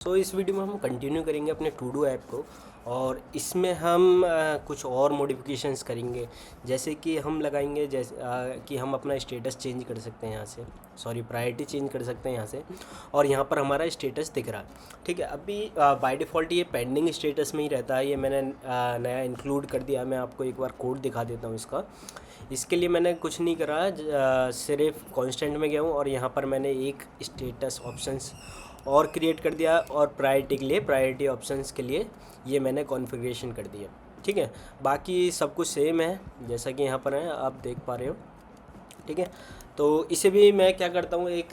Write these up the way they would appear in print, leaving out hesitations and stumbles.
तो इस वीडियो में हम कंटिन्यू करेंगे अपने टू डू ऐप को और इसमें हम कुछ और मॉडिफिकेशंस करेंगे। जैसे कि हम लगाएंगे कि हम अपना स्टेटस चेंज कर सकते हैं यहाँ से, सॉरी प्रायोरिटी चेंज कर सकते हैं यहाँ से। और यहाँ पर हमारा स्टेटस दिख रहा है, ठीक है। अभी बाय डिफ़ॉल्ट ये पेंडिंग स्टेटस में ही रहता है, ये मैंने नया इंक्लूड कर दिया। मैं आपको एक बार कोड दिखा देता हूँ इसका। इसके लिए मैंने कुछ नहीं करा, सिर्फ कांस्टेंट में गया हूँ और यहाँ पर मैंने एक स्टेटस ऑप्शंस और क्रिएट कर दिया और प्रायोरिटी के लिए, प्रायोरिटी ऑप्शंस के लिए ये मैंने कॉन्फ़िगरेशन कर दिया, ठीक है। बाकी सब कुछ सेम है जैसा कि यहाँ पर है, आप देख पा रहे हो, ठीक है। तो इसे भी मैं क्या करता हूँ, एक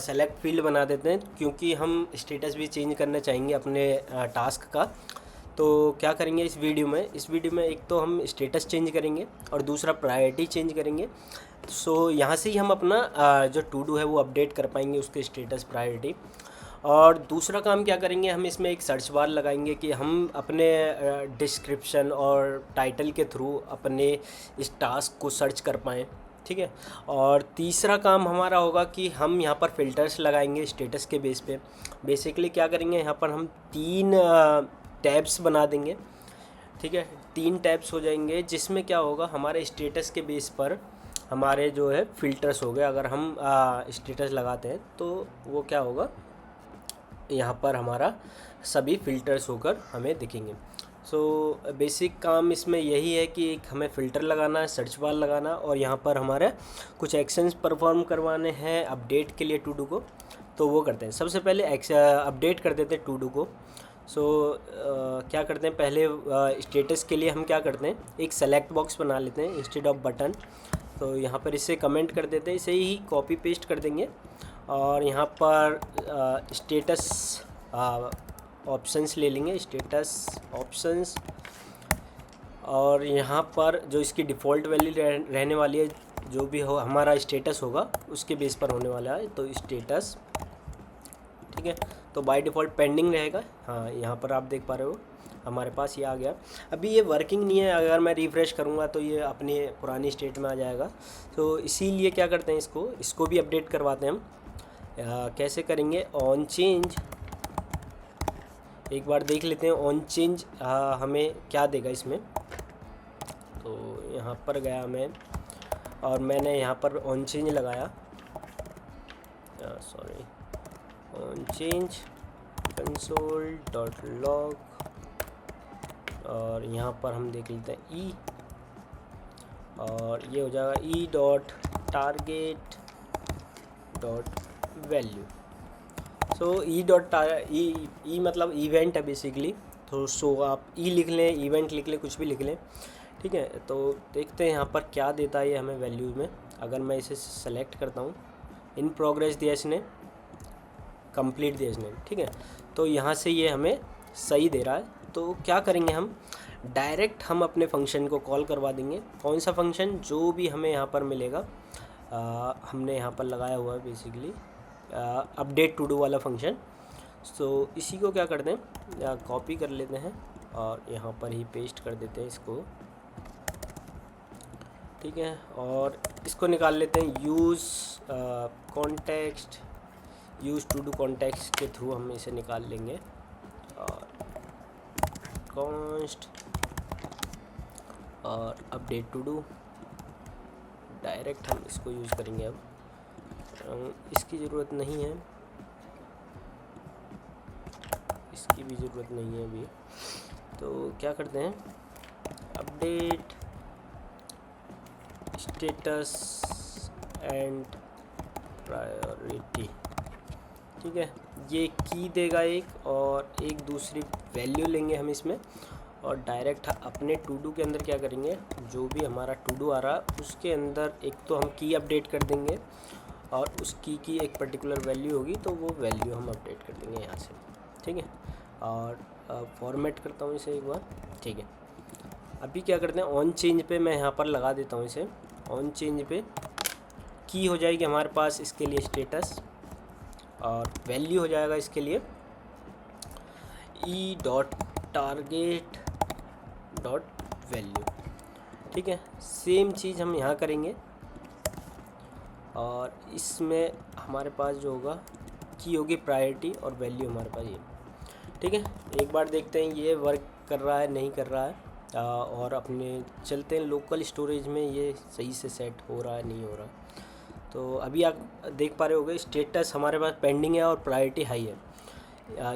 सेलेक्ट फील्ड बना देते हैं क्योंकि हम स्टेटस भी चेंज करना चाहेंगे अपने टास्क का। तो क्या करेंगे इस वीडियो में एक तो हम स्टेटस चेंज करेंगे और दूसरा प्रायोरिटी चेंज करेंगे। सो यहाँ से ही हम अपना जो टू डू है वो अपडेट कर पाएंगे, उसके स्टेटस, प्रायोरिटी। और दूसरा काम क्या करेंगे, हम इसमें एक सर्च बार लगाएंगे कि हम अपने डिस्क्रिप्शन और टाइटल के थ्रू अपने इस टास्क को सर्च कर पाएँ, ठीक है। और तीसरा काम हमारा होगा कि हम यहाँ पर फ़िल्टर्स लगाएंगे स्टेटस के बेस पे। बेसिकली क्या करेंगे, यहाँ पर हम 3 टैब्स बना देंगे, ठीक है। 3 टैब्स हो जाएंगे जिसमें क्या होगा, हमारे स्टेटस के बेस पर हमारे जो है फ़िल्टर्स हो गए। अगर हम स्टेटस लगाते हैं तो वो क्या होगा, यहाँ पर हमारा सभी फ़िल्टर्स होकर हमें दिखेंगे। सो बेसिक काम इसमें यही है कि एक हमें फ़िल्टर लगाना है, सर्च बार लगाना, और यहाँ पर हमारे कुछ एक्शंस परफॉर्म करवाने हैं अपडेट के लिए टू डू को। तो वो करते हैं, सबसे पहले अपडेट कर देते हैं टू डू को। सो क्या करते हैं, पहले स्टेटस के लिए हम क्या करते हैं, एक सेलेक्ट बॉक्स बना लेते हैं इंस्टेड ऑफ बटन। तो यहाँ पर इसे कमेंट कर देते हैं, इसे ही कॉपी पेस्ट कर देंगे और यहाँ पर स्टेटस ऑप्शंस ले लेंगे, स्टेटस ऑप्शंस। और यहाँ पर जो इसकी डिफ़ॉल्ट वैल्यू रहने वाली है, जो भी हो हमारा स्टेटस होगा उसके बेस पर होने वाला है, तो स्टेटस, ठीक है। तो बाय डिफ़ॉल्ट पेंडिंग रहेगा। हाँ, यहाँ पर आप देख पा रहे हो हमारे पास ये आ गया। अभी ये वर्किंग नहीं है, अगर मैं रिफ़्रेश करूँगा तो ये अपने पुरानी स्टेट में आ जाएगा। तो इसीलिए क्या करते हैं, इसको भी अपडेट करवाते हैं हम। कैसे करेंगे, ऑन चेंज, एक बार देख लेते हैं ऑन चेंज हमें क्या देगा इसमें। तो यहाँ पर गया मैं और मैंने यहाँ पर ऑन चेंज लगाया, सॉरी, ऑन चेंज console.log, और यहाँ पर हम देख लेते हैं ई, और ये हो जाएगा e.target.value। सो ई मतलब इवेंट है बेसिकली। तो आप ई लिख लें, इवेंट लिख लें, कुछ भी लिख लें, ठीक है। तो देखते हैं यहाँ पर क्या देता है ये हमें वैल्यू में। अगर मैं इसे सेलेक्ट करता हूँ, इन प्रोग्रेस दिया इसने, कंप्लीट दिया इसने, ठीक है। तो यहाँ से ये हमें सही दे रहा है। तो क्या करेंगे, हम डायरेक्ट हम अपने फंक्शन को कॉल करवा देंगे। कौन सा फंक्शन, जो भी हमें यहाँ पर मिलेगा, हमने यहाँ पर लगाया हुआ है बेसिकली अपडेट टू डू वाला फंक्शन। सो इसी को क्या करते हैं, कॉपी कर लेते हैं और यहाँ पर ही पेस्ट कर देते हैं इसको, ठीक है। और इसको निकाल लेते हैं, use context, use to do context के थ्रू हम इसे निकाल लेंगे। और कॉन्स्ट और अपडेट टू डू, डायरेक्ट हम इसको यूज़ करेंगे। अब इसकी ज़रूरत नहीं है, इसकी भी ज़रूरत नहीं है अभी। तो क्या करते हैं, अपडेट स्टेटस एंड प्रायोरिटी, ठीक है। ये की देगा एक, और एक दूसरी वैल्यू लेंगे हम इसमें, और डायरेक्ट अपने टू डू के अंदर क्या करेंगे, जो भी हमारा टू डू आ रहा है उसके अंदर एक तो हम की अपडेट कर देंगे, और उस की एक पर्टिकुलर वैल्यू होगी, तो वो वैल्यू हम अपडेट कर देंगे यहाँ से, ठीक है। और फॉर्मेट करता हूँ इसे एक बार, ठीक है। अभी क्या करते हैं, ऑन चेंज पे मैं यहाँ पर लगा देता हूँ इसे। ऑन चेंज पे की हो जाएगी हमारे पास इसके लिए स्टेटस, और वैल्यू हो जाएगा इसके लिए e.target.value, ठीक है। सेम चीज़ हम यहाँ करेंगे, और इसमें हमारे पास जो होगा की होगी प्रायोरिटी और वैल्यू हमारे पास ये। ठीक है, एक बार देखते हैं ये वर्क कर रहा है नहीं कर रहा है, और अपने चलते हैं लोकल स्टोरेज में ये सही से सेट हो रहा है नहीं हो रहा। तो अभी आप देख पा रहे होगे स्टेटस हमारे पास पेंडिंग है और प्रायोरिटी हाई है।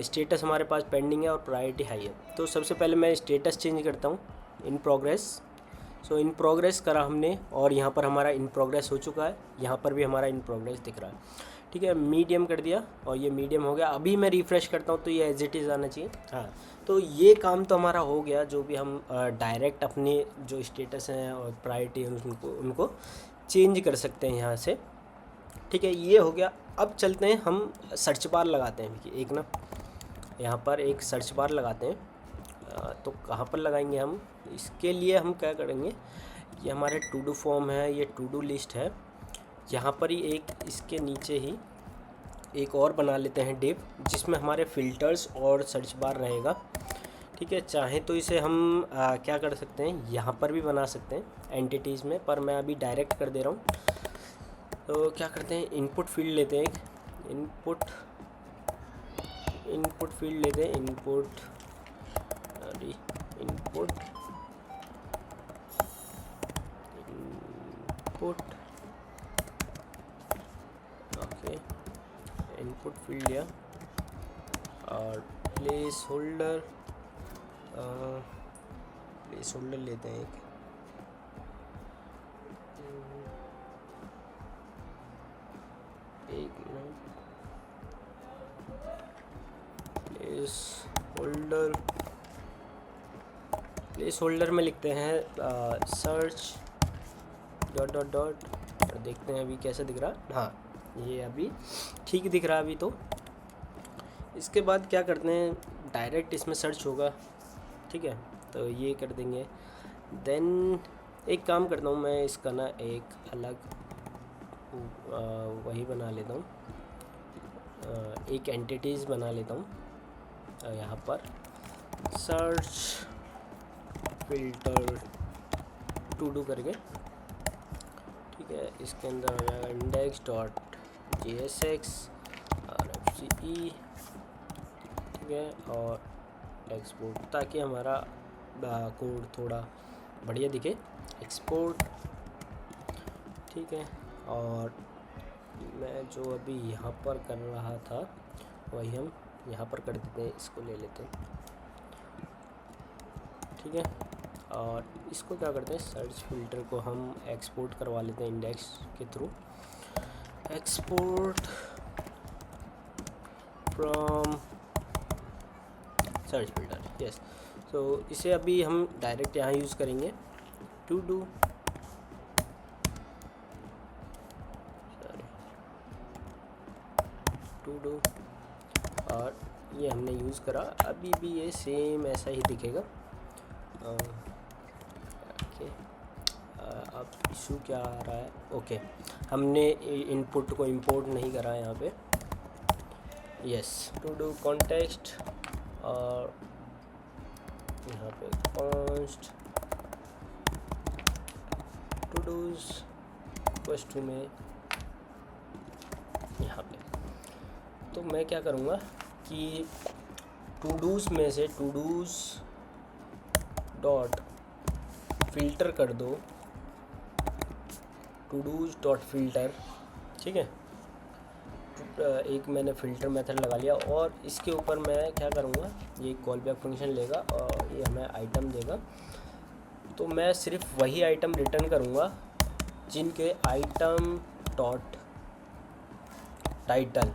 स्टेटस हमारे पास पेंडिंग है और प्रायोरिटी हाई है। तो सबसे पहले मैं स्टेटस चेंज करता हूँ, इन प्रोग्रेस। सो इन प्रोग्रेस करा हमने और यहाँ पर हमारा इन प्रोग्रेस हो चुका है, यहाँ पर भी हमारा इन प्रोग्रेस दिख रहा है। ठीक है, मीडियम कर दिया और ये मीडियम हो गया। अभी मैं रिफ़्रेश करता हूँ तो ये एज इट इज़ आना चाहिए। हाँ, तो ये काम तो हमारा हो गया, जो भी हम डायरेक्ट अपने जो स्टेटस हैं और प्रायोरिटी हैं उनको चेंज कर सकते हैं यहाँ से। ठीक है, ये हो गया। अब चलते हैं हम सर्च बार लगाते हैं एक ना, यहाँ पर एक सर्च बार लगाते हैं। तो कहाँ पर लगाएंगे हम, इसके लिए हम क्या करेंगे, ये हमारे टू डू फॉर्म है, ये टू डू लिस्ट है, यहाँ पर ही एक इसके नीचे ही एक और बना लेते हैं डिव, जिसमें हमारे फ़िल्टर्स और सर्च बार रहेगा। ठीक है, चाहे तो इसे हम क्या कर सकते हैं, यहाँ पर भी बना सकते हैं एंटिटीज़ में, पर मैं अभी डायरेक्ट कर दे रहा हूँ। तो क्या करते हैं, इनपुट फील्ड लेते हैं, इनपुट फील्ड लेते हैं, इनपुट ओके, इनपुट फील्ड लिया और प्लेस होल्डर लेते हैं एक मिनट, प्लेस होल्डर में लिखते हैं सर्च डॉट डॉट डॉट, और देखते हैं अभी कैसा दिख रहा है। हाँ, ये अभी ठीक दिख रहा है अभी। तो इसके बाद क्या करते हैं, डायरेक्ट इसमें सर्च होगा। ठीक है, तो ये कर देंगे। देन एक काम करता हूँ मैं, इसका ना एक अलग वही बना लेता हूँ, एक एंटिटीज़ बना लेता हूँ यहाँ पर, सर्च फिल्टर टू डू करके। ठीक है, इसके अंदर हो जाएगा इंडेक्स डॉट JSX RFCE। ठीक है, और एक्सपोर्ट, ताकि हमारा कोड थोड़ा बढ़िया दिखे, एक्सपोर्ट। ठीक है, और मैं जो अभी यहाँ पर कर रहा था वही हम यहाँ पर कर देते हैं, इसको ले लेते हैं। ठीक है, और इसको क्या करते हैं, सर्च फिल्टर को हम एक्सपोर्ट करवा लेते हैं इंडेक्स के through, export from search filter. Yes, तो इसे अभी हम डायरेक्ट यहाँ यूज़ करेंगे, टू डू और ये हमने यूज़ करा। अभी भी ये सेम ऐसा ही दिखेगा। ओके, अब इशू क्या आ रहा है, ओके, हमने इनपुट को इंपोर्ट नहीं करा यहाँ पे। यस, टू डू कॉन्टेक्स्ट और यहाँ पे कॉन्स्ट टू डूज क्वेश्चन में यहाँ पे। तो मैं क्या करूँगा कि टू डूज़ में से टू डूज़ डॉट फिल्टर कर दो, टू डूज़ डॉट फिल्टर। ठीक है, एक मैंने फ़िल्टर मेथड लगा लिया, और इसके ऊपर मैं क्या करूँगा, ये कॉल बैक फंक्शन लेगा और ये हमें आइटम देगा। तो मैं सिर्फ वही आइटम रिटर्न करूँगा जिनके item dot title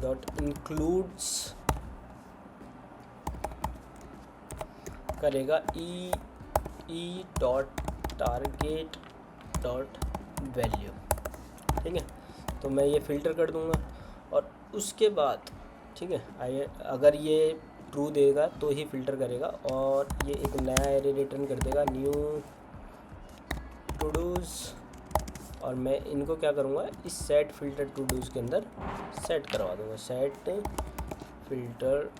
dot includes करेगा e dot target dot value. ठीक है, तो मैं ये फ़िल्टर कर दूंगा और उसके बाद ठीक है, अगर ये ट्रू देगा तो ही फ़िल्टर करेगा, और ये एक नया एरे रिटर्न कर देगा, न्यू टू डूज़। और मैं इनको क्या करूँगा, इस सेट फिल्टर टू डूज़ के अंदर सेट करवा दूँगा, set filter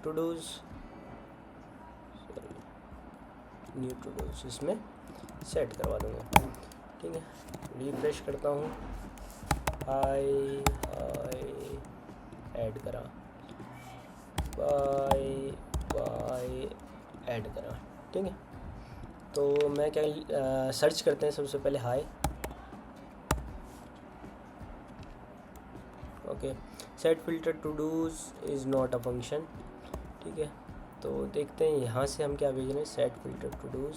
to dos, new to dos, इसमें सेट करवा दूँगा। ठीक है, रिफ्रेश करता हूँ, हाय हाय ऐड करा, बाय बाय ऐड करा। ठीक है, तो मैं क्या सर्च करते हैं सबसे पहले hi. Okay, set filter todos is not a function. ठीक है, तो देखते हैं यहाँ से हम क्या भेज रहे हैं, सेट फिल्टर टू डूज।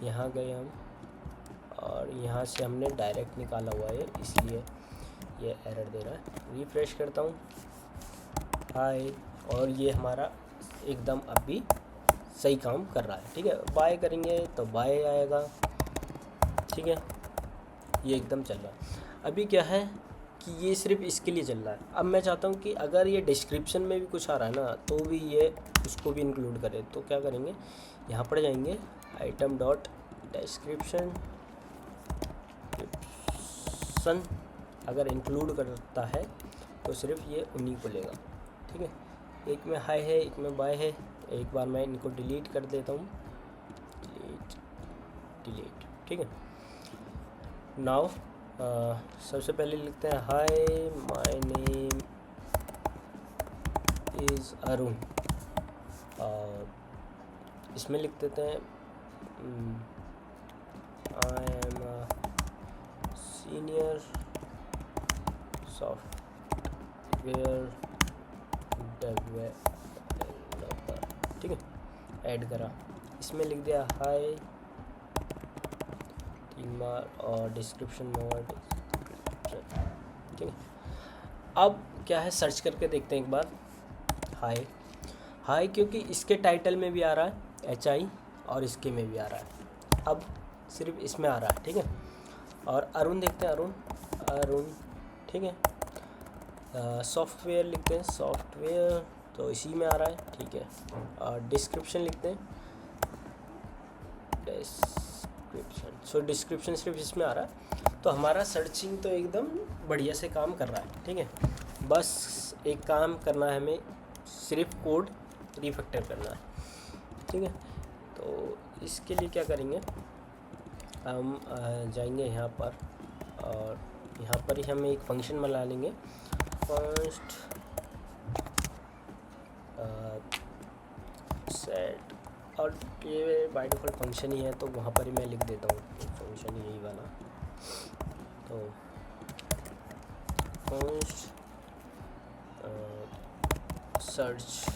यहाँ गए हम और यहाँ से हमने डायरेक्ट निकाला हुआ है, इसलिए ये एरर दे रहा है। रिफ्रेश करता हूँ, हाय, और ये हमारा एकदम अभी सही काम कर रहा है। ठीक है, बाय करेंगे तो बाय आएगा। ठीक है, ये एकदम चल रहा है। अभी क्या है कि ये सिर्फ इसके लिए चल रहा है। अब मैं चाहता हूँ कि अगर ये डिस्क्रिप्शन में भी कुछ आ रहा है ना, तो भी ये उसको भी इंक्लूड करे। तो क्या करेंगे, यहाँ पर जाएंगे, आइटम डॉट डिस्क्रिप्शन, अगर इंक्लूड करता है तो सिर्फ ये उन्हीं को लेगा। ठीक है, एक में हाई है, एक में बाय है। एक बार मैं इनको डिलीट कर देता हूँ, डिलीट। ठीक है, नाउ सबसे पहले लिखते हैं hi my name is Arun, और इसमें लिख देते हैं I am senior software developer. ठीक है, ऐड करा, इसमें लिख दिया हाय 3 बार और डिस्क्रिप्शन मोड। ठीक है, अब क्या है, सर्च करके देखते हैं एक बार हाय हाय, क्योंकि इसके टाइटल में भी आ रहा है HI और इसके में भी आ रहा है, अब सिर्फ इसमें आ रहा है। ठीक है, और अरुण देखते हैं, अरुण। ठीक है, सॉफ्टवेयर लिखते हैं, सॉफ्टवेयर, तो इसी में आ रहा है। ठीक है, और डिस्क्रिप्शन लिखते हैं, डिस्क्रिप्शन। सो डिस्क्रिप्शन सिर्फ इसमें आ रहा है, तो हमारा सर्चिंग तो एकदम बढ़िया से काम कर रहा है। ठीक है, बस एक काम करना है हमें, सिर्फ कोड रिफैक्टर करना है। ठीक है, तो इसके लिए क्या करेंगे, हम जाएंगे यहाँ पर, और यहाँ पर ही हम एक फंक्शन बना लेंगे, फर्स्ट सेट, और ये बाय डिफ़ॉल्ट फंक्शन ही है, तो वहाँ पर ही मैं लिख देता हूँ फंक्शन यही वाला। तो फर्स्ट सर्च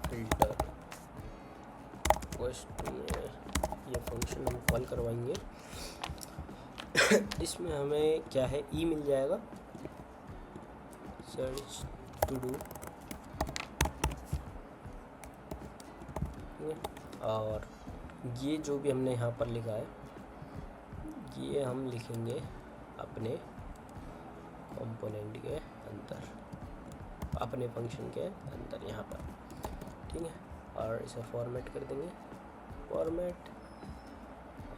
फिल्टर फर्स्ट में ये फंक्शन हम कॉल करवाएंगे। इसमें हमें क्या है, ई मिल जाएगा, सर्च टू डू। और ये जो भी हमने यहाँ पर लिखा है, ये हम लिखेंगे अपने कंपोनेंट के अंदर, अपने फंक्शन के अंदर यहाँ पर। ठीक है, और इसे फॉर्मेट कर देंगे, फॉर्मेट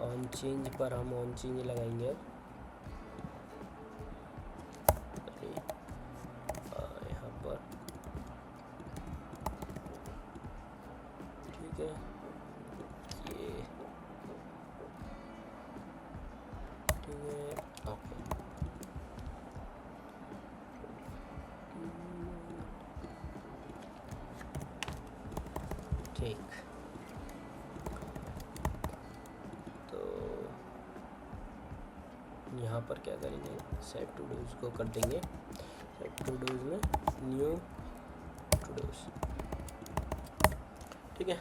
ऑन चेंज पर हम ऑन चेंज लगाएंगे यहाँ पर। ठीक है, ये ठीक है, ओके। ठीक, तो यहाँ पर क्या करेंगे, सेट टू डूज को कर देंगे, सेट टू डूज में न्यू टू डूज। ठीक है,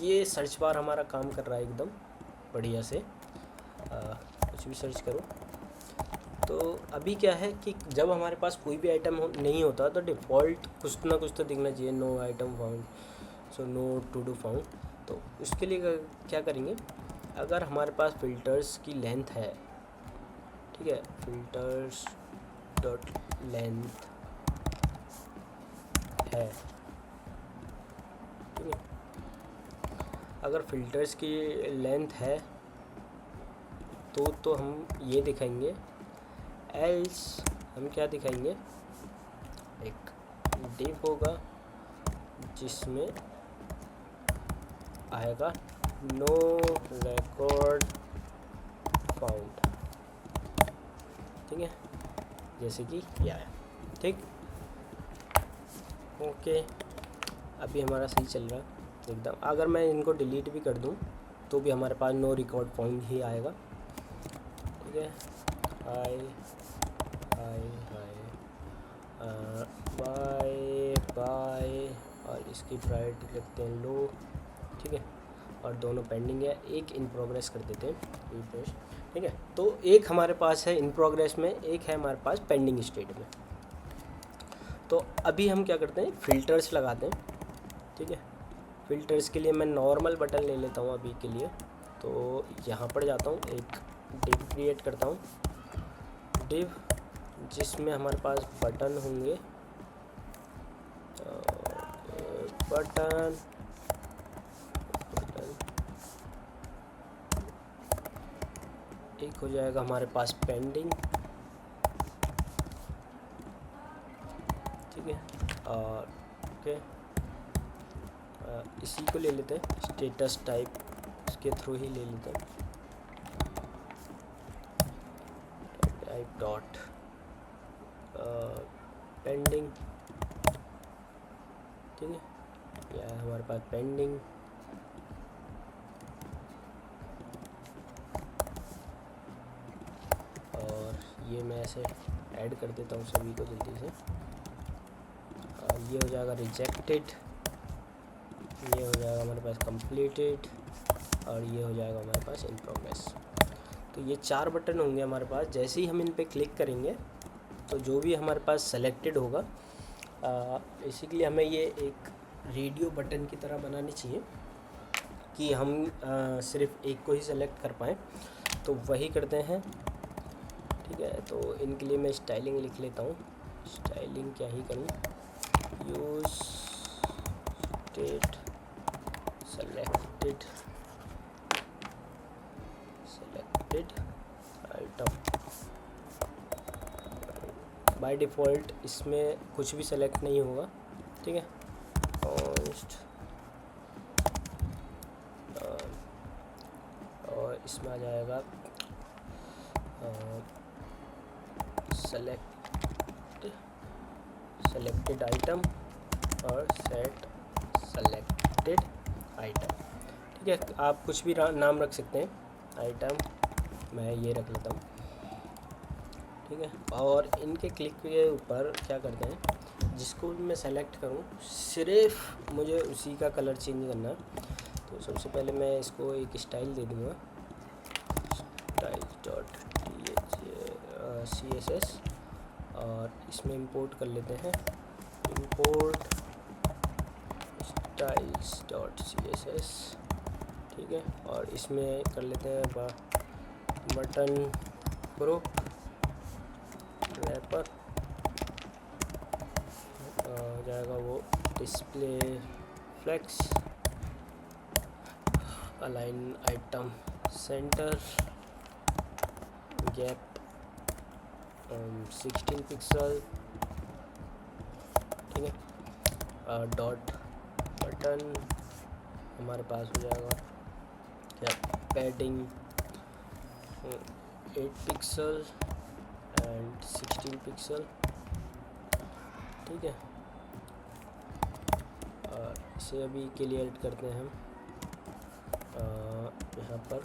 ये सर्च बार हमारा काम कर रहा है एकदम बढ़िया से, कुछ भी सर्च करो। तो अभी क्या है कि जब हमारे पास कोई भी आइटम नहीं होता तो डिफ़ॉल्ट कुछ ना कुछ तो दिखना चाहिए, no item found, so no to do found. तो उसके लिए क्या करेंगे, अगर हमारे पास फ़िल्टर्स की लेंथ है, ठीक है, फिल्टर्स डॉट लेंथ है, ठीक है, अगर फ़िल्टर्स की लेंथ है तो हम ये दिखाएंगे, एल्स हम क्या दिखाएंगे, एक डिव होगा जिसमें आएगा नो रिकॉर्ड फाउंड, ठीक है, जैसे कि ये आया। ठीक, ओके, अभी हमारा सही चल रहा है एकदम। अगर मैं इनको डिलीट भी कर दूं तो भी हमारे पास नो रिकॉर्ड फाउंड ही आएगा। ठीक है, हाय हाय हाय बाय बाय, और इसकी प्रायोरिटी रखते हैं लो। ठीक है, और दोनों पेंडिंग है, एक इन प्रोग्रेस कर देते हैं रिफ्रेश। ठीक है, तो एक हमारे पास है इन प्रोग्रेस में, एक है हमारे पास पेंडिंग स्टेट में। तो अभी हम क्या करते हैं, फ़िल्टर्स लगाते हैं। ठीक है, फ़िल्टर्स के लिए मैं नॉर्मल बटन ले लेता हूँ अभी के लिए। तो यहाँ पर जाता हूँ, एक डिव क्रिएट करता हूँ, डिव जिसमें हमारे पास बटन होंगे, बटन एक हो जाएगा हमारे पास पेंडिंग। ठीक है, और ओके, इसी को ले लेते हैं, स्टेटस टाइप इसके थ्रू ही ले लेते हैं, टाइप डॉट पेंडिंग। ठीक है, यह है हमारे पास पेंडिंग। और ये मैं ऐसे ऐड कर देता हूँ सभी को जल्दी से। ये हो जाएगा रिजेक्टेड, ये हो जाएगा हमारे पास कंप्लीटेड, और ये हो जाएगा हमारे पास इन प्रोग्रेस। तो ये 4 बटन होंगे हमारे पास। जैसे ही हम इन पे क्लिक करेंगे तो जो भी हमारे पास सेलेक्टेड होगा, बेसिकली हमें ये एक रेडियो बटन की तरह बनानी चाहिए कि हम सिर्फ एक को ही सेलेक्ट कर पाएँ। तो वही करते हैं। ठीक है, तो इनके लिए मैं स्टाइलिंग लिख लेता हूँ। स्टाइलिंग क्या ही करूँ, use state selected item. By default इसमें कुछ भी सेलेक्ट नहीं होगा। ठीक है, और इसमें आ जाएगा सेलेक्टेड आइटम और सेट सेलेक्टेड आइटम। ठीक है, आप कुछ भी नाम रख सकते हैं, आइटम मैं ये रख लेता हूँ। ठीक है, और इनके क्लिक के ऊपर क्या करते हैं, जिसको भी मैं सेलेक्ट करूँ सिर्फ मुझे उसी का कलर चेंज करना है। तो सबसे पहले मैं इसको एक स्टाइल दे दूँगा, स्टाइल डॉट CSS, और इसमें इंपोर्ट कर लेते हैं, इंपोर्ट स्टाइल्स डॉट CSS। ठीक है, और इसमें कर लेते हैं बटन ग्रुप रैपर, हो जाएगा वो display flex, align item centre, gap 16 pixel. ठीक है, डॉट बटन हमारे पास हो जाएगा क्या, पैडिंग 8 पिक्सल एंड 16 पिक्सल। ठीक है, इसे अभी के लिए एडिट करते हैं हम। यहाँ पर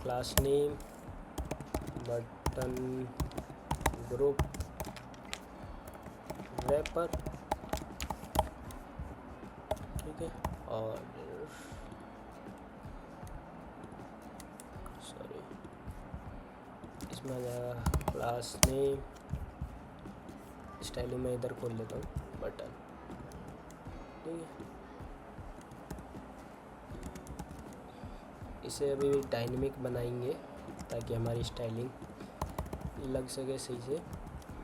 class name button group wrapper. ठीक है, और सॉरी इसमें आ जाएगा क्लास नेम, स्टाइलिंग में इधर खोल लेता हूँ बटन। ठीक है, इसे अभी डायनेमिक बनाएंगे ताकि हमारी स्टाइलिंग लग सके सही से।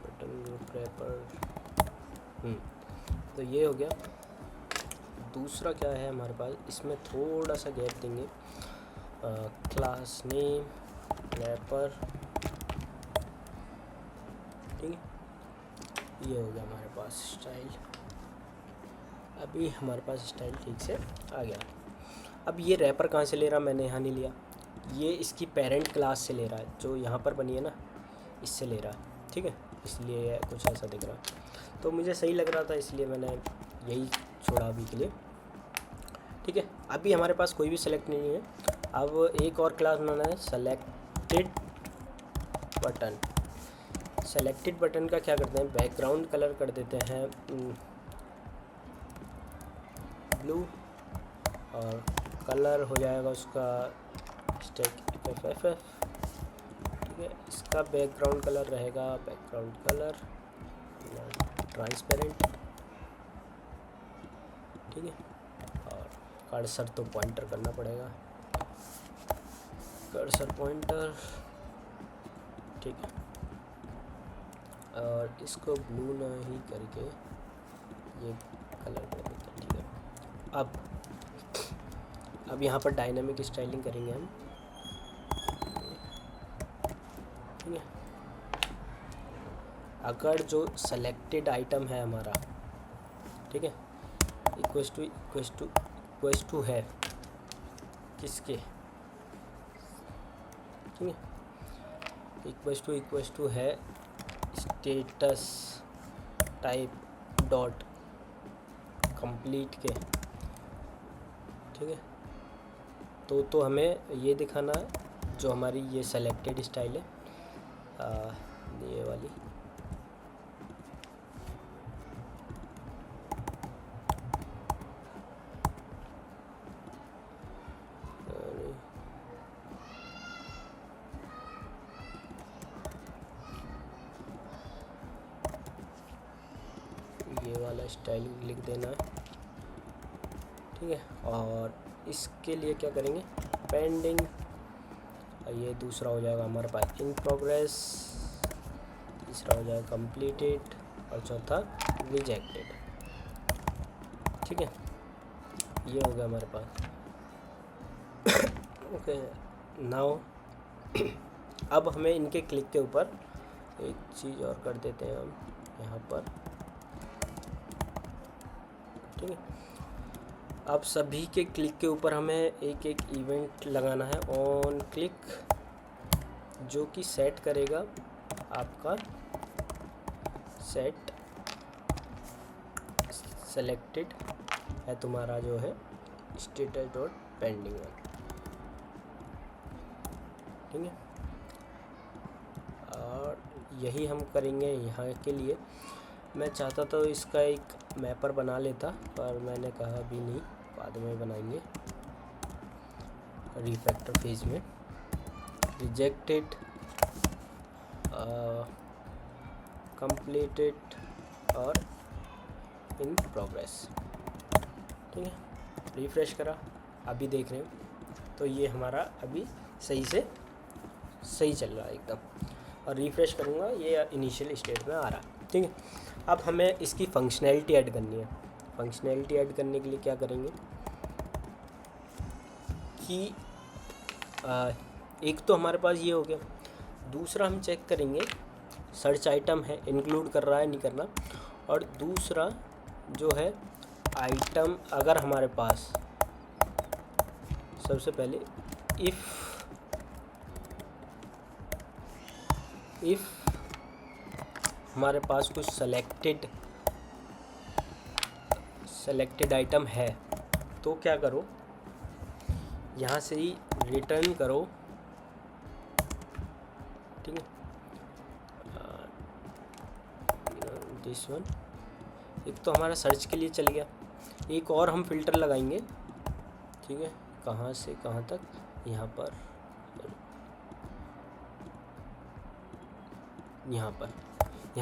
बटन ग्रुप रैपर, तो ये हो गया। दूसरा क्या है हमारे पास, इसमें थोड़ा सा गैप देंगे, क्लास नेम रैपर। ठीक है, ये हो गया हमारे पास स्टाइल। अभी हमारे पास स्टाइल ठीक से आ गया। अब ये रैपर कहाँ से ले रहा, मैंने यहाँ नहीं लिया, ये इसकी पेरेंट क्लास से ले रहा है, जो यहाँ पर बनी है ना, इससे ले रहा है, ठीक है, इसलिए कुछ ऐसा दिख रहा है। तो मुझे सही लग रहा था इसलिए मैंने यही छोड़ा अभी के लिए, ठीक है। अभी हमारे पास कोई भी सेलेक्ट नहीं है। अब एक और क्लास बनाना है, सेलेक्टेड बटन। सेलेक्टेड बटन का क्या करते हैं, बैकग्राउंड कलर कर देते हैं ब्लू, और कलर हो जाएगा उसका स्टैक FFF, ठीक है। इसका बैकग्राउंड कलर रहेगा बैकग्राउंड कलर ट्रांसपेरेंट, ठीक है। और कर्सर तो पॉइंटर करना पड़ेगा, कर्सर पॉइंटर, ठीक है। और इसको ब्लू नहीं करके ये कलर कर देते हैं, ठीक है। अब यहाँ पर डायनामिक स्टाइलिंग करेंगे हम, ठीक है। अगर जो सेलेक्टेड आइटम है हमारा, ठीक है, इक्वल्स टू है किसके, ठीक है, इक्वल्स टू है स्टेटस टाइप डॉट कंप्लीट के, ठीक है। तो हमें ये दिखाना है जो हमारी ये सेलेक्टेड स्टाइल है, ये वाली, ये वाला स्टाइल लिख देना है, ठीक है। और इसके लिए क्या करेंगे, पेंडिंग, ये दूसरा हो जाएगा हमारे पास इन प्रोग्रेस, तीसरा हो जाएगा कंप्लीटेड, और चौथा रिजेक्टेड, ठीक है। ये हो गया हमारे पास, ओके। नाउ अब हमें इनके क्लिक के ऊपर एक चीज़ और कर देते हैं हम यहाँ पर, ठीक है। अब सभी के क्लिक के ऊपर हमें एक एक इवेंट लगाना है ऑन क्लिक, जो कि सेट करेगा आपका सेट सेलेक्टेड है तुम्हारा जो है स्टेटस डॉट पेंडिंग वन, ठीक है। और यही हम करेंगे यहाँ के लिए। मैं चाहता तो इसका एक मैपर बना लेता, पर मैंने कहा अभी नहीं, बाद में बनाएंगे रिफैक्टर फेज में। रिजेक्टेड, कंप्लीटेड और इन प्रोग्रेस, ठीक है। रिफ़्रेश करा, अभी देख रहे हो तो ये हमारा अभी सही चल रहा है एकदम। और रिफ़्रेश करूँगा, ये इनिशियल स्टेट में आ रहा है, ठीक है। अब हमें इसकी फंक्शनैलिटी ऐड करनी है। फंक्शनैलिटी ऐड करने के लिए क्या करेंगे कि एक तो हमारे पास ये हो गया, दूसरा हम चेक करेंगे सर्च आइटम है इंक्लूड कर रहा है नहीं करना, और दूसरा जो है आइटम अगर हमारे पास, सबसे पहले इफ़ हमारे पास कुछ सेलेक्टेड आइटम है तो क्या करो, यहाँ से ही रिटर्न करो, ठीक है। दिस वन, एक तो हमारा सर्च के लिए चल गया, एक और हम फ़िल्टर लगाएंगे, ठीक है। कहाँ से कहाँ तक, यहाँ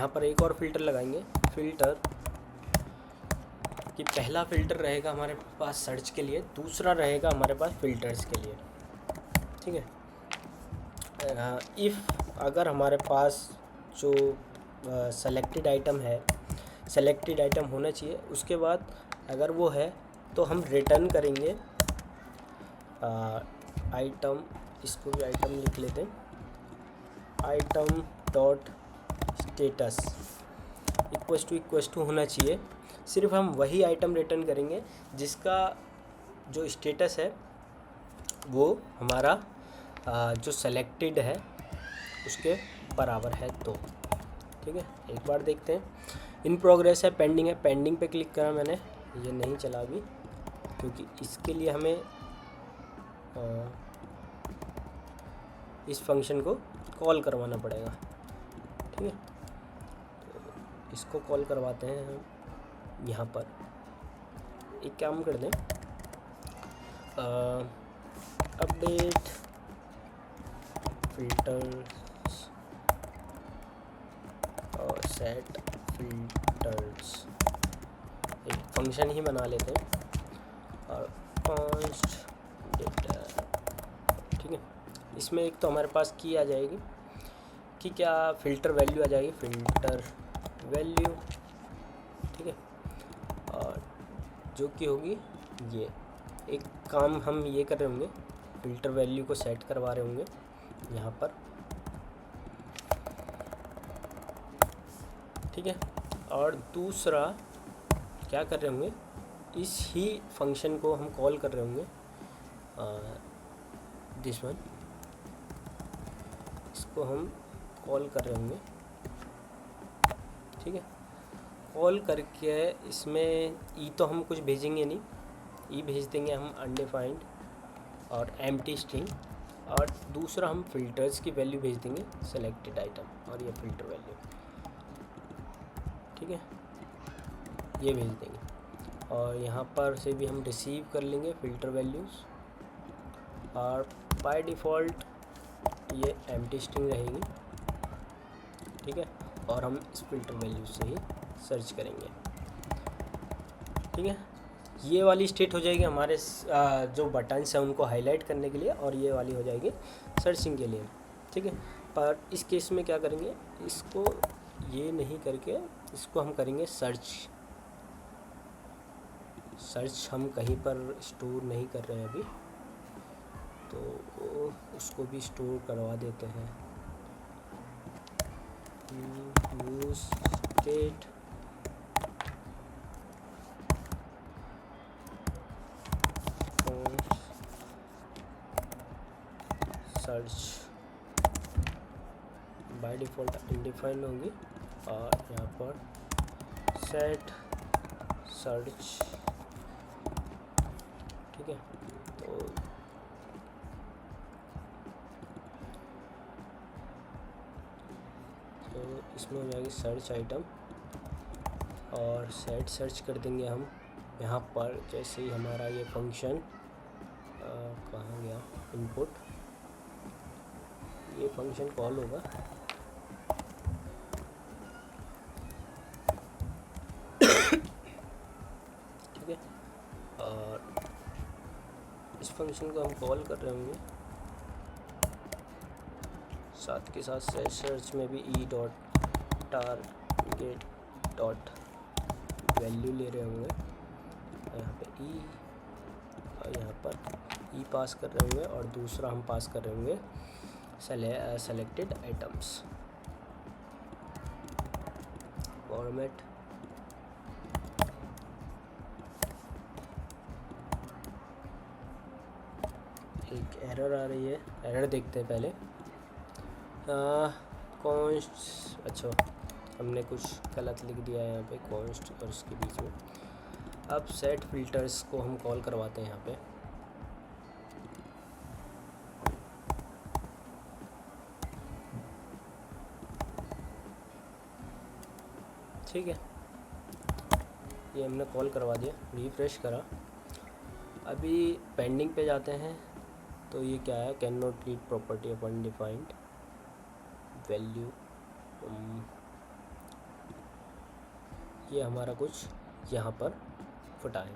पर एक और फ़िल्टर लगाएंगे। फ़िल्टर कि पहला फ़िल्टर रहेगा हमारे पास सर्च के लिए, दूसरा रहेगा हमारे पास फ़िल्टर्स के लिए, ठीक है। इफ़ अगर हमारे पास जो सेलेक्टेड आइटम है, सेलेक्टेड आइटम होना चाहिए, उसके बाद अगर वो है तो हम रिटर्न करेंगे आइटम, इसको भी आइटम लिख लेते हैं, item dot status equals to होना चाहिए। सिर्फ हम वही आइटम रिटर्न करेंगे जिसका जो स्टेटस है वो हमारा जो सेलेक्टेड है उसके बराबर है। तो ठीक है, एक बार देखते हैं। इन प्रोग्रेस है, पेंडिंग है, पेंडिंग पे क्लिक करा मैंने, ये नहीं चला अभी, क्योंकि इसके लिए हमें इस फंक्शन को कॉल करवाना पड़ेगा। ठीक है, तो इसको कॉल करवाते हैं हम यहाँ पर। एक काम कर दें, अपडेट फिल्टर्स और सेट फिल्टर्स, एक फंक्शन ही बना लेते हैं, और कॉन्स्ट डेटा। ठीक है, इसमें एक तो हमारे पास की आ जाएगी कि क्या फ़िल्टर वैल्यू आ जाएगी, फ़िल्टर वैल्यू। ठीक है, और जो कि होगी ये, एक काम हम ये कर रहे होंगे, फ़िल्टर वैल्यू को सेट करवा रहे होंगे यहाँ पर। ठीक है, और दूसरा क्या कर रहे होंगे, इस ही फंक्शन को हम कॉल कर रहे होंगे, दिस वन, इसको हम कॉल कर रहे होंगे। ठीक है, कॉल करके इसमें ई तो हम कुछ भेजेंगे नहीं, ई भेज देंगे हम अनडिफाइंड और एम्प्टी स्ट्रिंग, और दूसरा हम फिल्टर्स की वैल्यू भेज देंगे सेलेक्टेड आइटम, और ये फ़िल्टर वैल्यू। ठीक है, ये भेज देंगे, और यहाँ पर से भी हम रिसीव कर लेंगे फ़िल्टर वैल्यूज़, और बाय डिफ़ॉल्ट ये एम्प्टी स्ट्रिंग रहेगी। ठीक है, और हम इस फ़िल्टर वैल्यू से ही सर्च करेंगे। ठीक है, ये वाली स्टेट हो जाएगी हमारे जो बटन्स हैं उनको हाईलाइट करने के लिए, और ये वाली हो जाएगी सर्चिंग के लिए। ठीक है, पर इस केस में क्या करेंगे, इसको ये नहीं करके इसको हम करेंगे सर्च। सर्च हम कहीं पर स्टोर नहीं कर रहे हैं अभी, तो उसको भी स्टोर करवा देते हैं। Use state search by default undefined होंगी, और यहाँ पर सेट सर्च। ठीक है, तो इसमें हो जाएगी सर्च आइटम, और सेट सर्च कर देंगे हम यहाँ पर। जैसे ही हमारा ये फंक्शन कहाँ गया, इनपुट, ये फंक्शन कॉल होगा। ठीक है, और इस फंक्शन को हम कॉल कर रहे होंगे, साथ के साथ सर्च में भी ई डॉट टारगेट डॉट वैल्यू ले रहे होंगे, यहाँ पे ई, और यहाँ पर ई पास कर रहे होंगे, और दूसरा हम पास कर रहे होंगे सेलेक्टेड आइटम्स फॉर्मेट। एक एरर आ रही है, एरर देखते हैं पहले। कॉन्स्ट, अच्छा हमने कुछ गलत लिख दिया है यहाँ पे, कॉन्स्ट और उसके बीच में। अब सेट फिल्टर्स को हम कॉल करवाते हैं यहाँ पे। ठीक है, ये हमने कॉल करवा दिया, रिफ्रेश करा। अभी पेंडिंग पे जाते हैं, तो ये क्या है, can not read property of undefined value. ये हमारा कुछ यहाँ पर फटा है।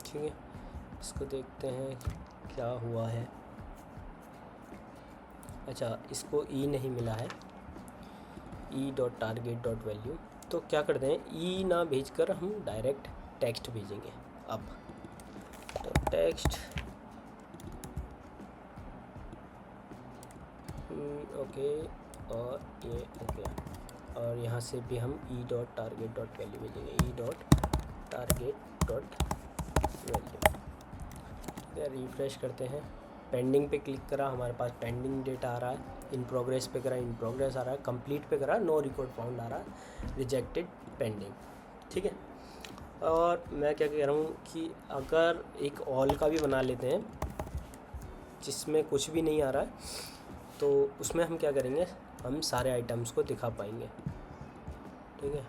ठीक है, इसको देखते हैं क्या हुआ है। अच्छा, इसको ई नहीं मिला है, e dot target dot value. तो क्या करते हैं, ई ना भेजकर हम डायरेक्ट टेक्स्ट भेजेंगे। अब तो टेक्स्ट, ओके, और ये ओके, और यहाँ से भी हम e dot target dot value भेजेंगे, e dot target dot value. ठीक है, रिफ्रेश करते हैं, पेंडिंग पे क्लिक करा, हमारे पास पेंडिंग डेटा आ रहा है। इन प्रोग्रेस पे करा, इन प्रोग्रेस आ रहा है। कंप्लीट पे करा, नो रिकॉर्ड फाउंड आ रहा है, रिजेक्टेड, पेंडिंग। ठीक है। और मैं क्या कह रहा हूँ कि अगर एक ऑल का भी बना लेते हैं जिसमें कुछ भी नहीं आ रहा है, तो उसमें हम क्या करेंगे, हम सारे आइटम्स को दिखा पाएंगे। ठीक है,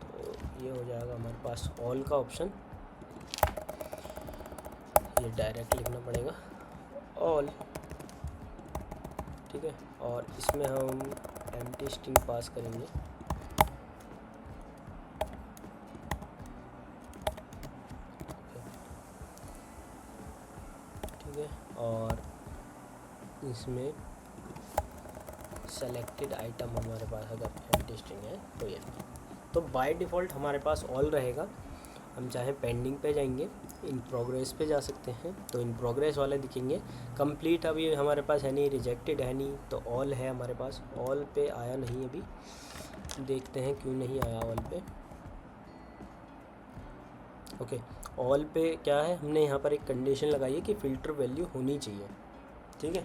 तो ये हो जाएगा हमारे पास ऑल का ऑप्शन। ये डायरेक्ट लिखना पड़ेगा ऑल। ठीक है, और इसमें हम एम्प्टी स्ट्रिंग पास करेंगे। ठीक है, और इसमें सेलेक्टेड आइटम हमारे पास अगर एम्प्टी स्ट्रिंग है तो ये, तो बाय डिफ़ॉल्ट हमारे पास ऑल रहेगा। हम चाहे पेंडिंग पे जाएंगे, इन प्रोग्रेस पे जा सकते हैं, तो इन प्रोग्रेस वाले दिखेंगे। कंप्लीट अभी हमारे पास है नहीं, रिजेक्टेड है नहीं, तो ऑल है हमारे पास। ऑल पे आया नहीं अभी, देखते हैं क्यों नहीं आया ऑल पे। ओके, ऑल पे क्या है, हमने यहाँ पर एक कंडीशन लगाई है कि फ़िल्टर वैल्यू होनी चाहिए। ठीक है,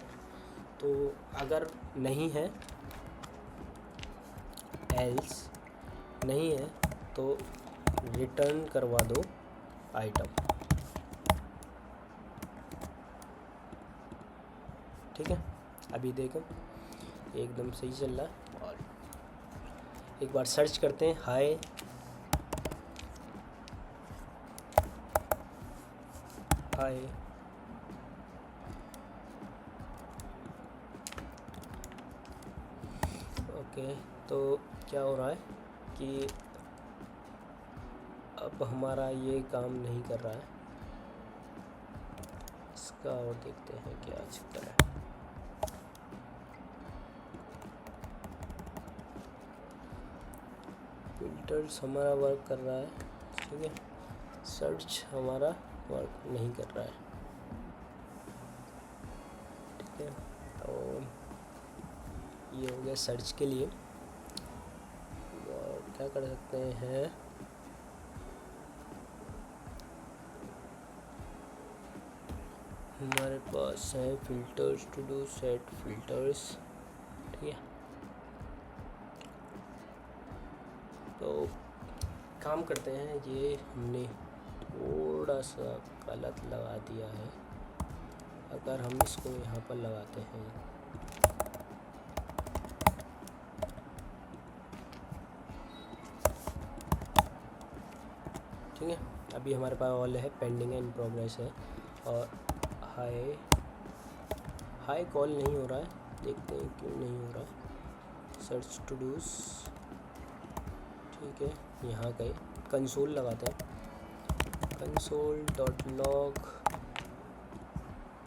तो अगर नहीं है, एल्स नहीं है, तो रिटर्न करवा दो आइटम। ठीक है, अभी देखो एकदम सही चल रहा है। और एक बार सर्च करते हैं, हाय हाय। ओके, तो क्या हो रहा है कि अब हमारा ये काम नहीं कर रहा है। इसका और देखते हैं क्या चक्कर है। फिल्टर्स हमारा वर्क कर रहा है। ठीक है, सर्च हमारा वर्क नहीं कर रहा है। ठीक है, और ये हो गया सर्च के लिए। और क्या कर सकते हैं, हमारे पास है filters, to do set filters. ठीक है, तो काम करते हैं, ये हमने थोड़ा सा गलत लगा दिया है। अगर हम इसको यहाँ पर लगाते हैं, ठीक है, अभी हमारे पास ऑल है, पेंडिंग है, इन प्रोग्रेस है, और हाई हाई कॉल नहीं हो रहा है। देखते हैं क्यों नहीं हो रहा है। Search to dos. ठीक है, यहाँ गए, कंसोल लगाते हैं, कंसोल डॉट लॉग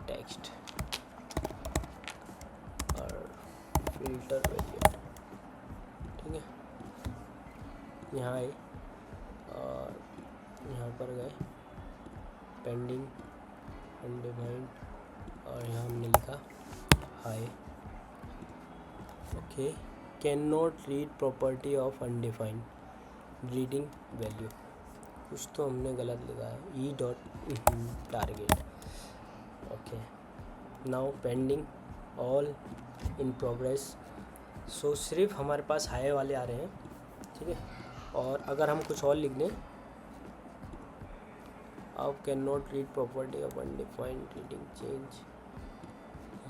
टेक्स्ट और फिल्टर वैल्यू। ठीक है, यहाँ आए और यहाँ पर गए, पेंडिंग, अनडिफाइंड, और यहाँ हमने लिखा hi. Okay, can not read property of undefined reading value, कुछ तो हमने गलत लिखा है, e dot target. Okay, now pending, all, in progress. So सिर्फ हमारे पास हाई वाले आ रहे हैं। ठीक है, और अगर हम कुछ और लिख दें, आप can not read property of undefined reading change,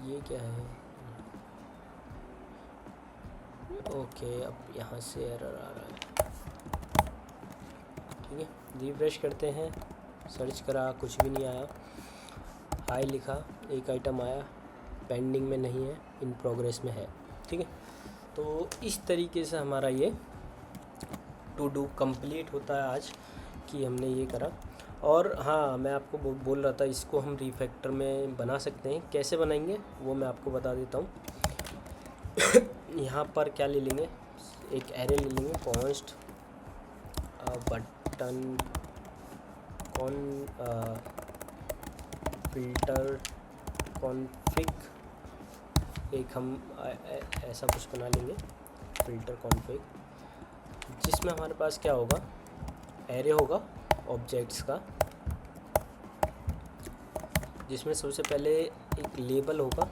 ये क्या है। ओके, अब यहाँ से एरर आ रहा है। ठीक है, रिफ्रेश करते हैं, सर्च करा, कुछ भी नहीं आया। हाई लिखा, एक आइटम आया, पेंडिंग में नहीं है, इन प्रोग्रेस में है। ठीक है, तो इस तरीके से हमारा ये टू डू कंप्लीट होता है आज, कि हमने ये करा। और हाँ, मैं आपको बोल रहा था, इसको हम रिफैक्टर में बना सकते हैं। कैसे बनाएंगे वो मैं आपको बता देता हूँ। यहाँ पर क्या ले लेंगे, एक एरे ले लेंगे, const button con filter config, एक हम ऐसा कुछ बना लेंगे, फिल्टर कॉन्फिग, जिसमें हमारे पास क्या होगा, एरे होगा ऑब्जेक्ट्स का, जिसमें सबसे पहले एक लेबल होगा,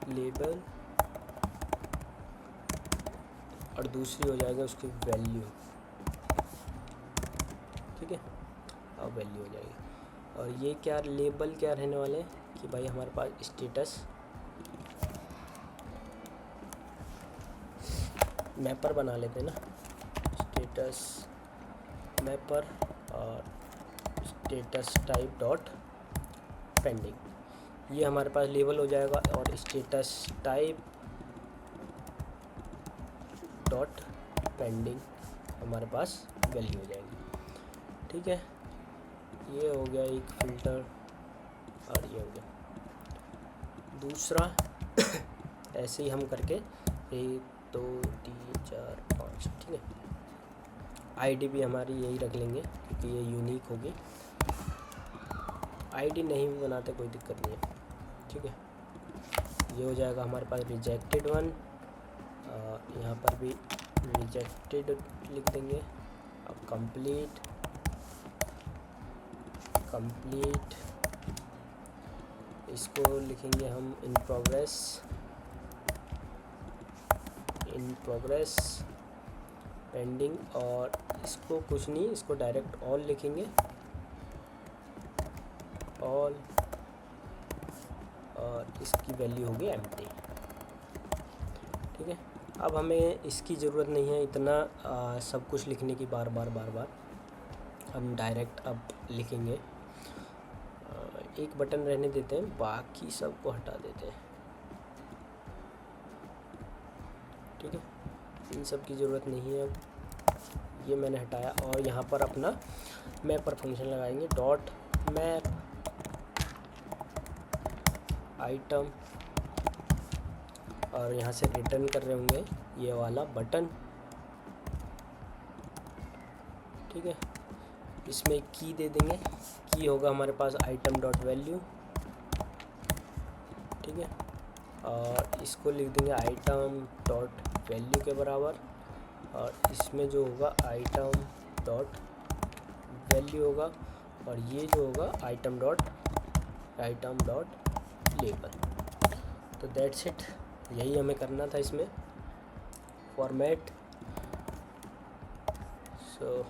लेबल, और दूसरी हो जाएगा उसकी वैल्यू। ठीक है, अब वैल्यू हो जाएगी। और ये क्या लेबल क्या रहने वाले हैं कि भाई हमारे पास स्टेटस मैपर बना लेते हैं ना, स्टेटस मैपर और स्टेटस टाइप डॉट पेंडिंग, ये हमारे पास लेबल हो जाएगा। और स्टेटस टाइप डॉट पेंडिंग हमारे पास वैल्यू हो जाएगी। ठीक है, ये हो गया एक फ़िल्टर और ये हो गया दूसरा। ऐसे ही हम करके 1 2 3 4 5, ठीक है। आईडी भी हमारी यही रख लेंगे क्योंकि ये यूनिक होगी। आईडी नहीं भी बनाते कोई दिक्कत नहीं है, ठीक है। ये हो जाएगा हमारे पास रिजेक्टेड वन, यहाँ पर भी रिजेक्टेड लिख देंगे। अब कंप्लीट इसको लिखेंगे हम इन प्रोग्रेस पेंडिंग, और इसको कुछ नहीं, इसको डायरेक्ट ऑल लिखेंगे, ऑल, और इसकी वैल्यू होगी एम्प्टी। ठीक है, अब हमें इसकी ज़रूरत नहीं है इतना सब कुछ लिखने की, बार बार हम डायरेक्ट अब लिखेंगे। एक बटन रहने देते हैं, बाकी सब को हटा देते हैं। ठीक है, इन सब की ज़रूरत नहीं है अब, ये मैंने हटाया। और यहाँ पर अपना मैप पर फंक्शन लगाएंगे, डॉट मैप आइटम, और यहाँ से रिटर्न कर रहे होंगे ये वाला बटन। ठीक है, इसमें की दे देंगे, की होगा हमारे पास आइटम डॉट वैल्यू। ठीक है, और इसको लिख देंगे आइटम डॉट वैल्यू के बराबर, और इसमें जो होगा आइटम डॉट वैल्यू होगा, और ये जो होगा आइटम डॉट लेबल। तो दैट्स इट, यही हमें करना था इसमें फॉर्मेट। सो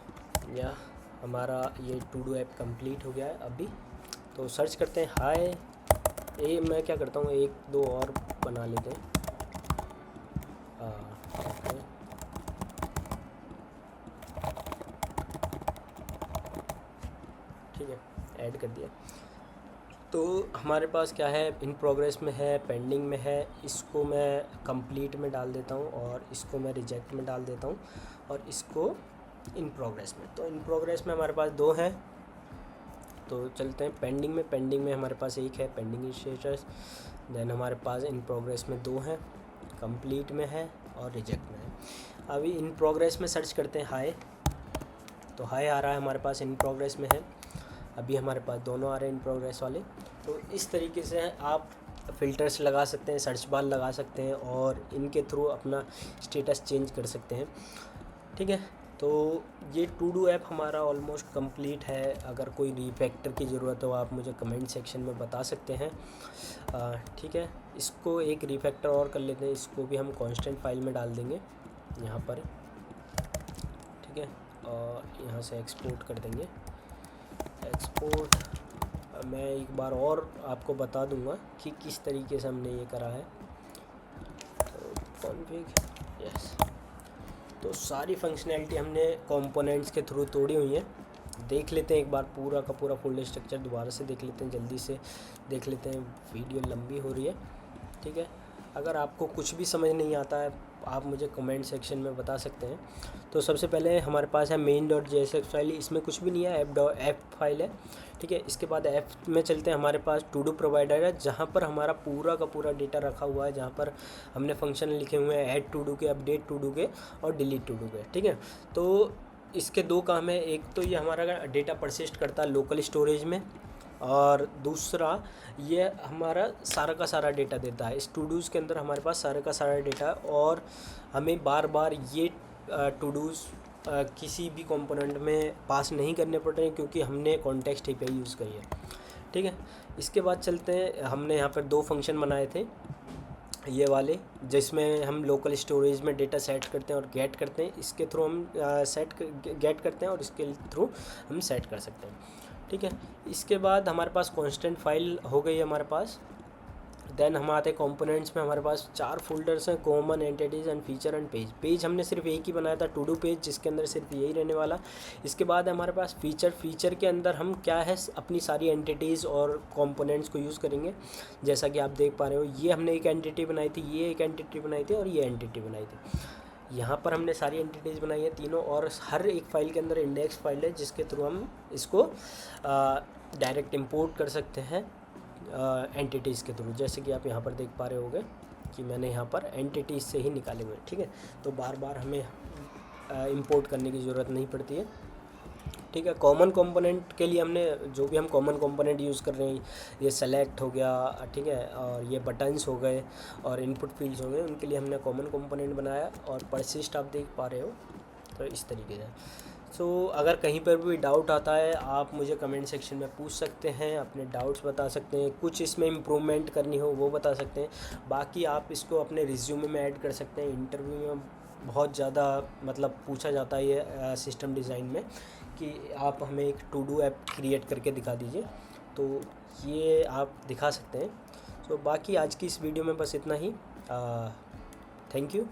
या हमारा ये टू डू ऐप कंप्लीट हो गया है अभी। तो सर्च करते हैं हाय, ये मैं क्या करता हूँ, 1 2 और बना लेते हैं। ओके, ठीक है, ऐड कर दिया। तो हमारे पास क्या है, इन प्रोग्रेस में है, पेंडिंग में है, इसको मैं कंप्लीट में डाल देता हूँ, और इसको मैं रिजेक्ट में डाल देता हूँ, और इसको इन प्रोग्रेस में। तो इन प्रोग्रेस में हमारे पास 2 हैं, तो चलते हैं पेंडिंग में हमारे पास 1 है पेंडिंग स्टेटस। देन हमारे पास इन प्रोग्रेस में 2 हैं, कंप्लीट में है और रिजेक्ट में है। अभी इन प्रोग्रेस में सर्च करते हैं हाय, तो हाय आ रहा है हमारे पास, इन प्रोग्रेस में है। अभी हमारे पास दोनों आ रहे हैं इन प्रोग्रेस वाले। तो इस तरीके से आप फ़िल्टर्स लगा सकते हैं, सर्च बार लगा सकते हैं, और इनके थ्रू अपना स्टेटस चेंज कर सकते हैं। ठीक है, तो ये टू डू ऐप हमारा ऑलमोस्ट कंप्लीट है। अगर कोई रिफैक्टर की ज़रूरत हो आप मुझे कमेंट सेक्शन में बता सकते हैं। ठीक है, इसको एक रिफैक्टर और कर लेते हैं, इसको भी हम कांस्टेंट फाइल में डाल देंगे यहाँ पर। ठीक है, और यहाँ से एक्सपोर्ट कर देंगे। एक्सपोर्ट मैं एक बार और आपको बता दूंगा कि किस तरीके से हमने ये करा है। तो कॉन्फ़िग, यस, तो सारी फंक्शनैलिटी हमने कंपोनेंट्स के थ्रू तोड़ी हुई है। देख लेते हैं एक बार पूरा का पूरा फोल्डर स्ट्रक्चर दोबारा से देख लेते हैं, जल्दी से देख लेते हैं, वीडियो लंबी हो रही है। ठीक है, अगर आपको कुछ भी समझ नहीं आता है आप मुझे कमेंट सेक्शन में बता सकते हैं। तो सबसे पहले हमारे पास है main.jsx फाइल, इसमें कुछ भी नहीं है, ऐप फाइल है। ठीक है, इसके बाद ऐप में चलते हैं, हमारे पास टू डू प्रोवाइडर है जहाँ पर हमारा पूरा का पूरा डेटा रखा हुआ है, जहाँ पर हमने फंक्शन लिखे हुए हैं ऐड टू डू के, अपडेट टू डू के और डिलीट टू डू के। ठीक है, तो इसके 2 काम है, एक तो ये हमारा डेटा परसिस्ट करता है लोकल स्टोरेज में, और दूसरा ये हमारा सारा का सारा डेटा देता है। इस टू डूज़ के अंदर हमारे पास सारा का सारा डेटा, और हमें बार बार ये टू डूज़ किसी भी कंपोनेंट में पास नहीं करने पड़ रहे हैं क्योंकि हमने कॉन्टेक्स्ट API यूज़ करी है। ठीक है। इसके बाद चलते हैं, हमने यहाँ पर 2 फंक्शन बनाए थे ये वाले, जिसमें हम लोकल स्टोरेज में डेटा सेट करते हैं और गेट करते हैं। इसके थ्रू हम गेट करते हैं और इसके थ्रू हम सेट कर सकते हैं, ठीक है। इसके बाद हमारे पास कांस्टेंट फाइल हो गई है हमारे पास। देन हम आते हैं कंपोनेंट्स में। हमारे पास 4 फोल्डर्स हैं, common, entities and feature and page. Page हमने सिर्फ एक ही बनाया था, टू डू पेज, जिसके अंदर सिर्फ यही रहने वाला। इसके बाद हमारे पास फीचर के अंदर हम क्या है अपनी सारी एंटिटीज़ और कंपोनेंट्स को यूज़ करेंगे। जैसा कि आप देख पा रहे हो, ये हमने एक एंटिटी बनाई थी, ये एक एंटिटी बनाई थी और ये एंटिटी बनाई थी। यहाँ पर हमने सारी एंटिटीज़ बनाई है तीनों, और हर एक फ़ाइल के अंदर इंडेक्स फाइल है, जिसके थ्रू हम इसको डायरेक्ट इंपोर्ट कर सकते हैं एंटिटीज़ के थ्रू। जैसे कि आप यहाँ पर देख पा रहे होंगे कि मैंने यहाँ पर एंटिटीज़ से ही निकाले हुए, ठीक है। तो बार बार हमें इंपोर्ट करने की ज़रूरत नहीं पड़ती है, ठीक है। कॉमन कंपोनेंट के लिए हमने जो भी हम कॉमन कंपोनेंट यूज़ कर रहे हैं, ये सेलेक्ट हो गया, ठीक है, और ये बटन्स हो गए और इनपुट फील्ड्स हो गए, उनके लिए हमने कॉमन कंपोनेंट बनाया। और परसिस्ट आप देख पा रहे हो, तो इस तरीके से। सो अगर कहीं पर भी डाउट आता है, आप मुझे कमेंट सेक्शन में पूछ सकते हैं, अपने डाउट्स बता सकते हैं, कुछ इसमें इम्प्रूवमेंट करनी हो वो बता सकते हैं। बाकी आप इसको अपने रिज्यूमे में ऐड कर सकते हैं। इंटरव्यू में बहुत ज़्यादा मतलब पूछा जाता है ये सिस्टम डिज़ाइन में कि आप हमें एक टू डू ऐप क्रिएट करके दिखा दीजिए, तो ये आप दिखा सकते हैं। सो बाकी आज की इस वीडियो में बस इतना ही। Thank you.